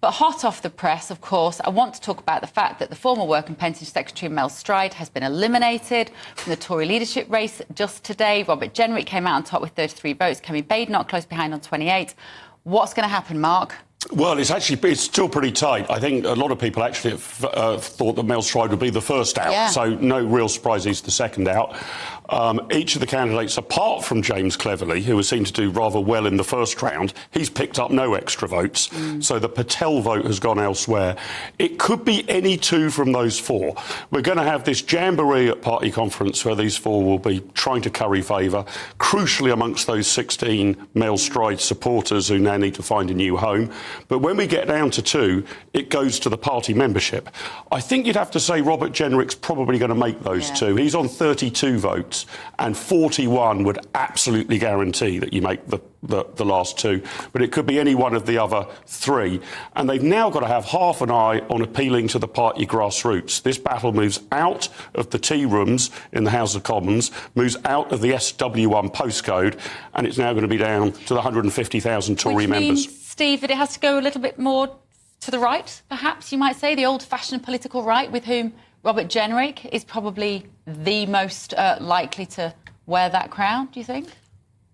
But hot off the press, of course, I want to talk about the fact that the former Work and Pensions Secretary, Mel Stride, has been eliminated from the Tory leadership race just today. Robert Jenrick came out on top with 33 votes. Kemi Badenoch close behind on 28. What's going to happen, Mark? Well, it's still pretty tight. I think a lot of people actually thought that Mel Stride would be the first out, so no real surprise he's the second out. Each of the candidates, apart from James Cleverly, who was seen to do rather well in the first round, he's picked up no extra votes. So the Patel vote has gone elsewhere. It could be any two from those four. We're going to have this jamboree at party conference where these four will be trying to curry favour, crucially amongst those 16 Mel Stride supporters who now need to find a new home. But when we get down to two, it goes to the party membership. I think you'd have to say Robert Jenrick's probably going to make those two. He's on 32 votes, and 41 would absolutely guarantee that you make the last two. But it could be any one of the other three. And they've now got to have half an eye on appealing to the party grassroots. This battle moves out of the tea rooms in the House of Commons, moves out of the SW1 postcode, and it's now going to be down to the 150,000 Tory members. Steve, that it has to go a little bit more to the right, perhaps you might say, the old-fashioned political right, with whom Robert Jenrick is probably the most likely to wear that crown, do you think?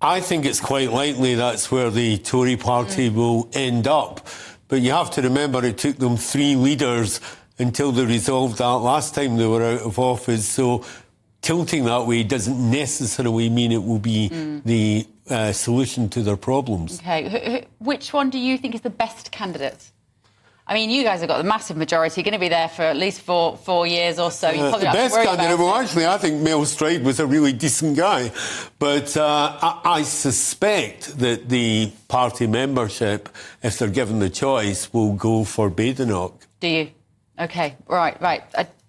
I think it's quite likely that's where the Tory party will end up. But you have to remember it took them 3 leaders until they resolved that last time they were out of office. So tilting that way doesn't necessarily mean it will be the solution to their problems. OK. Which one do you think is the best candidate? I mean, you guys have got the massive majority. You're going to be there for at least four years or so. The best candidate, well, actually, I think Mel Stride was a really decent guy. But I suspect that the party membership, if they're given the choice, will go for Badenoch. Do you? OK, right.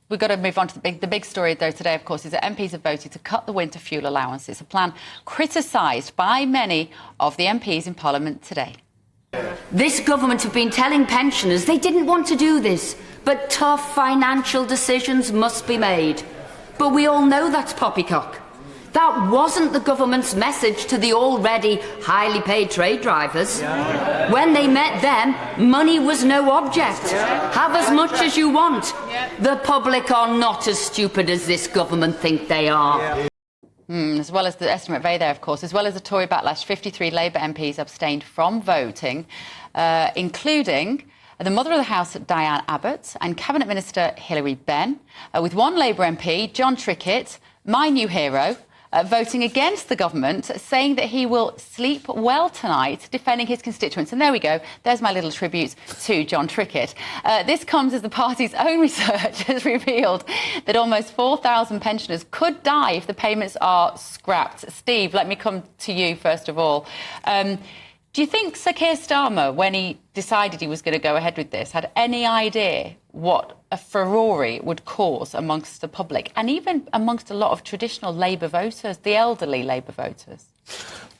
We've got to move on to the big story, though, today, of course, is that MPs have voted to cut the winter fuel allowance. It's a plan criticised by many of the MPs in Parliament today. This government have been telling pensioners they didn't want to do this, but tough financial decisions must be made. But we all know that's poppycock. That wasn't the government's message to the already highly paid trade drivers. When they met them, money was no object. Have as much as you want. The public are not as stupid as this government think they are. As well as the estimate vary there, of course, as well as the Tory backlash, 53 Labour MPs abstained from voting, including the Mother of the House, Diane Abbott, and Cabinet Minister Hilary Benn, with one Labour MP, John Trickett, my new hero, voting against the government, saying that he will sleep well tonight, defending his constituents. And there we go. There's my little tribute to John Trickett. This comes as the party's own research has revealed that almost 4,000 pensioners could die if the payments are scrapped. Steve, let me come to you first of all. Do you think Sir Keir Starmer, when he decided he was going to go ahead with this, had any idea what a furore it would cause amongst the public and even amongst a lot of traditional Labour voters, the elderly Labour voters?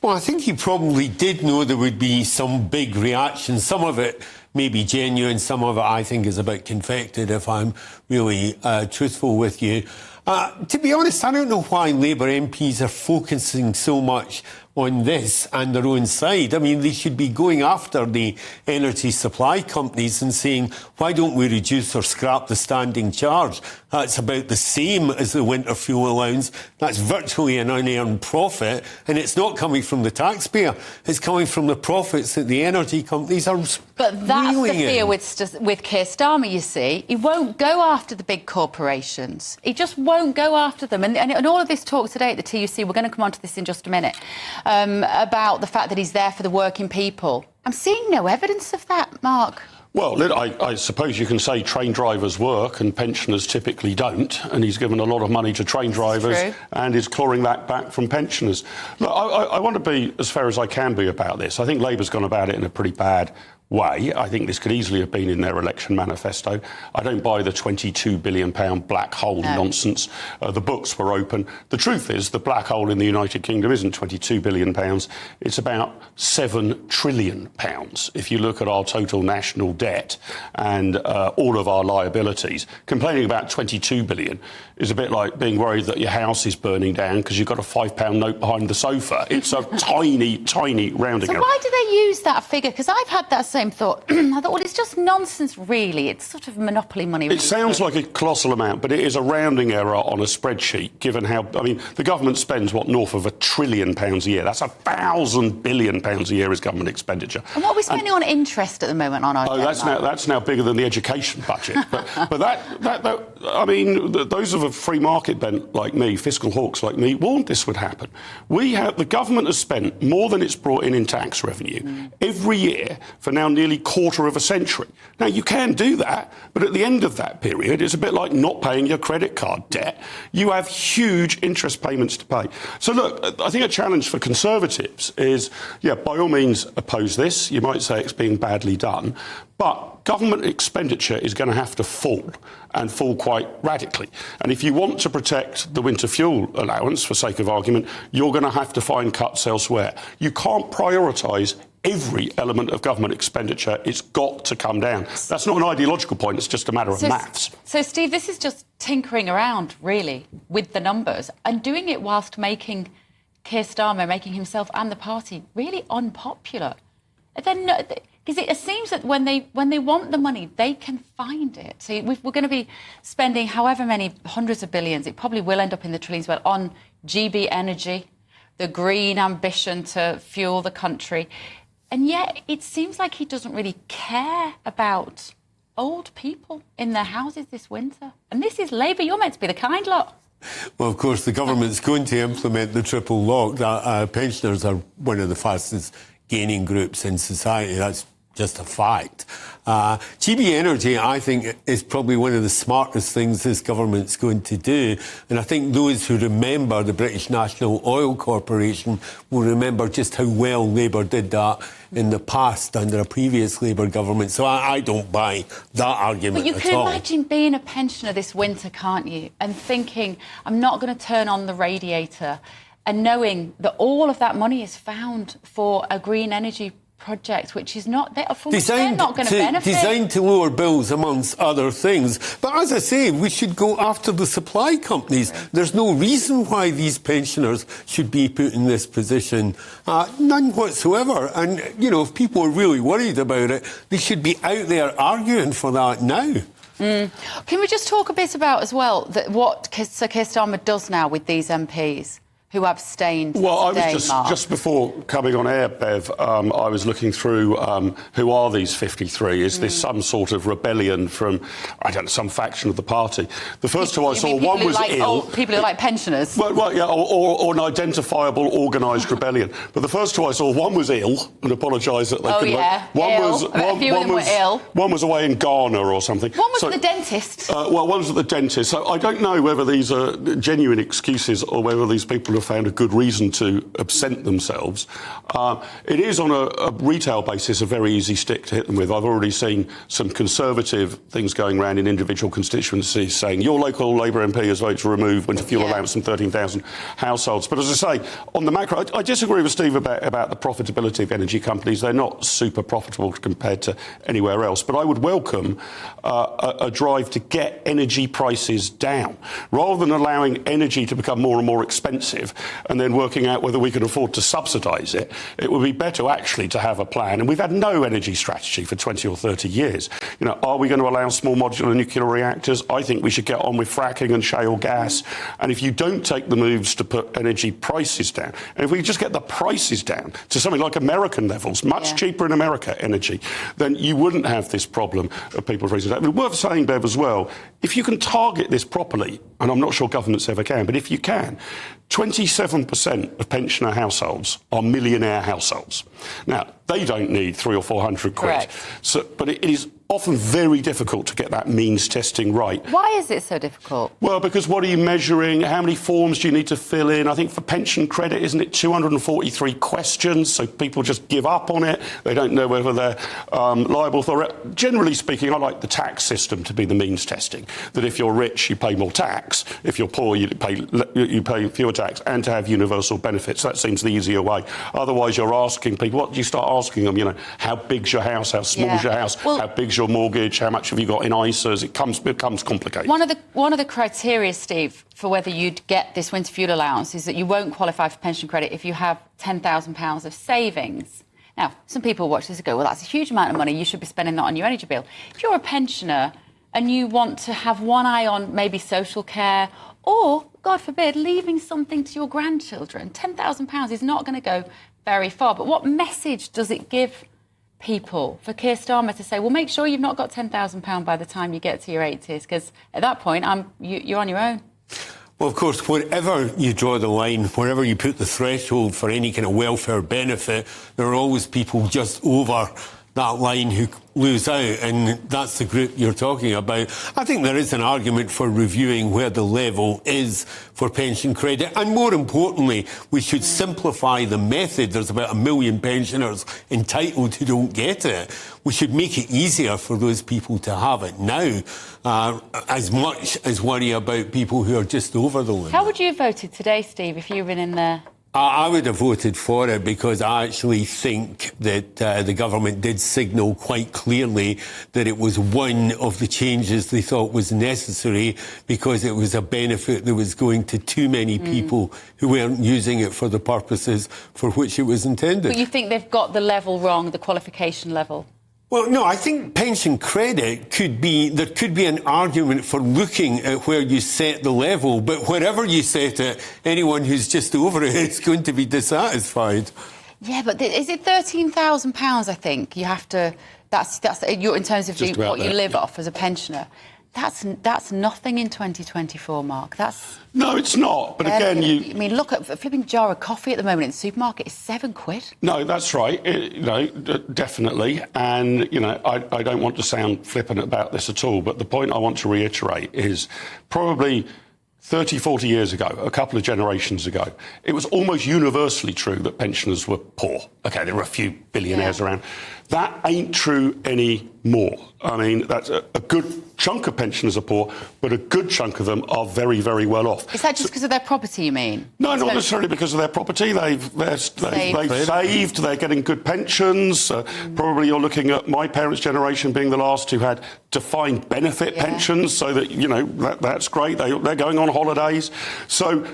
Well, I think he probably did know there would be some big reaction. Some of it may be genuine, some of it I think is a bit confected, if I'm really truthful with you. To be honest, I don't know why Labour MPs are focusing so much on this and their own side. I mean, they should be going after the energy supply companies and saying, why don't we reduce or scrap the standing charge? That's about the same as the winter fuel allowance. That's virtually an unearned profit, and it's not coming from the taxpayer. It's coming from the profits that the energy companies are But that's the fear in. with Keir Starmer, you see. He won't go after the big corporations. He just won't go after them. And all of this talk today at the TUC, we're going to come on to this in just a minute, about the fact that he's there for the working people. I'm seeing no evidence of that, Mark. Well, I suppose you can say train drivers work and pensioners typically don't, and he's given a lot of money to train drivers and is clawing that back from pensioners. Look, I want to be as fair as I can be about this. I think Labour's gone about it in a pretty bad way. I think this could easily have been in their election manifesto. I don't buy the £22 billion black hole nonsense. The books were open. The truth is the black hole in the United Kingdom isn't £22 billion. It's about £7 trillion. If you look at our total national debt and all of our liabilities, complaining about £22 billion is a bit like being worried that your house is burning down because you've got a £5 note behind the sofa. It's a tiny, tiny rounding error. So why do they use that figure? Because I've had that same thought. I thought, well, it's just nonsense, really. It's sort of monopoly money. It sounds like a colossal amount, but it is a rounding error on a spreadsheet, given how... I mean, the government spends, north of £1 trillion a year. That's £1,000 billion a year is government expenditure. And what are we spending on interest at the moment on our debt? That's now bigger than the education budget. But I mean, those of a free market bent like me, fiscal hawks like me, warned this would happen. The government has spent more than it's brought in tax revenue every year for now nearly quarter of a century. Now, you can do that, but at the end of that period, it's a bit like not paying your credit card debt. You have huge interest payments to pay. So, look, I think a challenge for Conservatives is, by all means, oppose this. You might say it's being badly done, but government expenditure is going to have to fall, and fall quite radically. And if you want to protect the winter fuel allowance, for sake of argument, you're going to have to find cuts elsewhere. You can't prioritise every element of government expenditure. It's got to come down. That's not an ideological point, it's just a matter of maths. So, Steve, this is just tinkering around, really, with the numbers, and doing it whilst making Keir Starmer, making himself and the party really unpopular. Because it seems that when they want the money, they can find it. So we're going to be spending however many hundreds of billions, it probably will end up in the trillions, on GB Energy, the green ambition to fuel the country. And yet it seems like he doesn't really care about old people in their houses this winter. And this is Labour. You're meant to be the kind lot. Well, of course, the government's going to implement the triple lock. Pensioners are one of the fastest gaining groups in society. That's just a fact. GB Energy, I think, is probably one of the smartest things this government's going to do. And I think those who remember the British National Oil Corporation will remember just how well Labour did that in the past under a previous Labour government. So I don't buy that argument at all. But you can imagine being a pensioner this winter, can't you? And thinking, I'm not going to turn on the radiator, and knowing that all of that money is found for a green energy project, which is not they're not going to benefit. Designed to lower bills, amongst other things. But as I say, we should go after the supply companies. There's no reason why these pensioners should be put in this position. None whatsoever. And, if people are really worried about it, they should be out there arguing for that now. Can we just talk a bit about, as well, what Sir Keir Starmer does now with these MPs who abstained today, I was just before coming on air, Bev, I was looking through who are these 53? Is this some sort of rebellion from, I don't know, some faction of the party? The first two I saw, one was ill. People who are like pensioners. Well, yeah, or an identifiable organised rebellion. But the first two I saw, one was ill and apologised that they couldn't work. A few of them were ill. One was away in Ghana or something. One was at the dentist. One was at the dentist. So I don't know whether these are genuine excuses or whether these people have found a good reason to absent themselves. It is, on a retail basis, a very easy stick to hit them with. I've already seen some Conservative things going around in individual constituencies saying your local Labour MP has voted to remove winter fuel allowance from 13,000 households. But as I say, on the macro, I disagree with Steve about the profitability of energy companies. They're not super profitable compared to anywhere else. But I would welcome a drive to get energy prices down, rather than allowing energy to become more and more expensive and then working out whether we can afford to subsidise it. It would be better actually to have a plan. And we've had no energy strategy for 20 or 30 years. Are we going to allow small modular nuclear reactors? I think we should get on with fracking and shale gas. And if you don't take the moves to put energy prices down, and if we just get the prices down to something like American levels, much cheaper in America, energy, then you wouldn't have this problem of people freezing out. I mean, worth saying, Bev, as well, if you can target this properly, and I'm not sure governments ever can, but if you can, 27% of pensioner households are millionaire households. Now, they don't need 300 or 400 quid. Correct. But it is often very difficult to get that means testing right. Why is it so difficult? Well, because what are you measuring? How many forms do you need to fill in? I think for pension credit, isn't it 243 questions? So people just give up on it. They don't know whether they're liable for it. Generally speaking, I like the tax system to be the means testing. That if you're rich, you pay more tax. If you're poor, you pay fewer tax, and to have universal benefits. That seems the easier way. Otherwise, you're asking people, what do you start asking them? How big's your house? How small's your house? How big's your mortgage? How much have you got in ISAs? It becomes complicated. One of the criteria, Steve, for whether you'd get this winter fuel allowance is that you won't qualify for pension credit if you have £10,000 of savings. Now, some people watch this and go, well, that's a huge amount of money. You should be spending that on your energy bill. If you're a pensioner and you want to have one eye on maybe social care or, God forbid, leaving something to your grandchildren, £10,000 is not going to go very far. But what message does it give people for Keir Starmer to say, well, make sure you've not got £10,000 by the time you get to your 80s, because at that point, you're on your own? Well, of course, wherever you draw the line, wherever you put the threshold for any kind of welfare benefit, there are always people just over that line who lose out, and that's the group you're talking about. I think there is an argument for reviewing where the level is for pension credit, and more importantly, we should simplify the method. There's about 1 million pensioners entitled who don't get it. We should make it easier for those people to have it now, as much as worry about people who are just over the limit. How would you have voted today, Steve, if you'd been in there? I would have voted for it because I actually think that the government did signal quite clearly that it was one of the changes they thought was necessary because it was a benefit that was going to too many people who weren't using it for the purposes for which it was intended. But you think they've got the level wrong, the qualification level? Well, no, I think pension credit there could be an argument for looking at where you set the level, but wherever you set it, anyone who's just over it is going to be dissatisfied. Yeah, but is it £13,000, I think, you have to... That's in terms of what you live off as a pensioner. That's nothing in 2024, Mark. No, it's not. But again, I mean, look at a flipping jar of coffee at the moment in the supermarket is £7. No, that's right. Definitely. And, I don't want to sound flippant about this at all, but the point I want to reiterate is probably 30, 40 years ago, a couple of generations ago, it was almost universally true that pensioners were poor. OK, there were a few billionaires around. That ain't true anymore. I mean, that's a good chunk of pensioners are poor, but a good chunk of them are very, very well off. Is that just because of their property, you mean? No, not necessarily because of their property. They've saved, they're getting good pensions. Probably you're looking at my parents' generation being the last who had defined benefit pensions, so that, that's great. They're going on holidays. So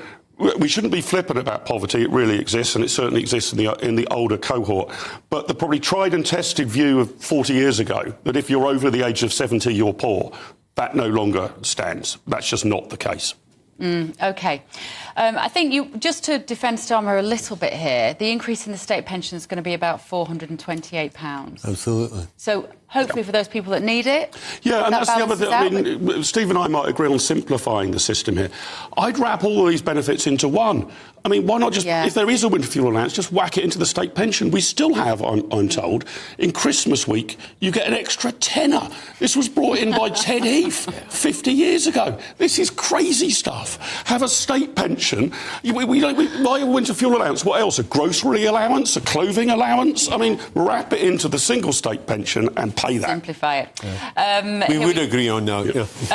we shouldn't be flippant about poverty. It really exists, and it certainly exists in the older cohort. But the probably tried and tested view of 40 years ago, that if you're over the age of 70, you're poor, that no longer stands. That's just not the case. OK. I think just to defend Starmer a little bit here, the increase in the state pension is going to be about £428. Absolutely. So hopefully for those people that need it. Yeah, and that's the other thing. I mean, Steve and I might agree on simplifying the system here. I'd wrap all of these benefits into one. I mean, why not just, if there is a winter fuel allowance, just whack it into the state pension? We still have, I'm told, in Christmas week, you get an extra tenner. This was brought in by Ted Heath 50 years ago. This is crazy stuff. Have a state pension. We buy a winter fuel allowance. What else? A grocery allowance? A clothing allowance? I mean, wrap it into the single state pension and pay that. Simplify it. We would agree on that. Yeah.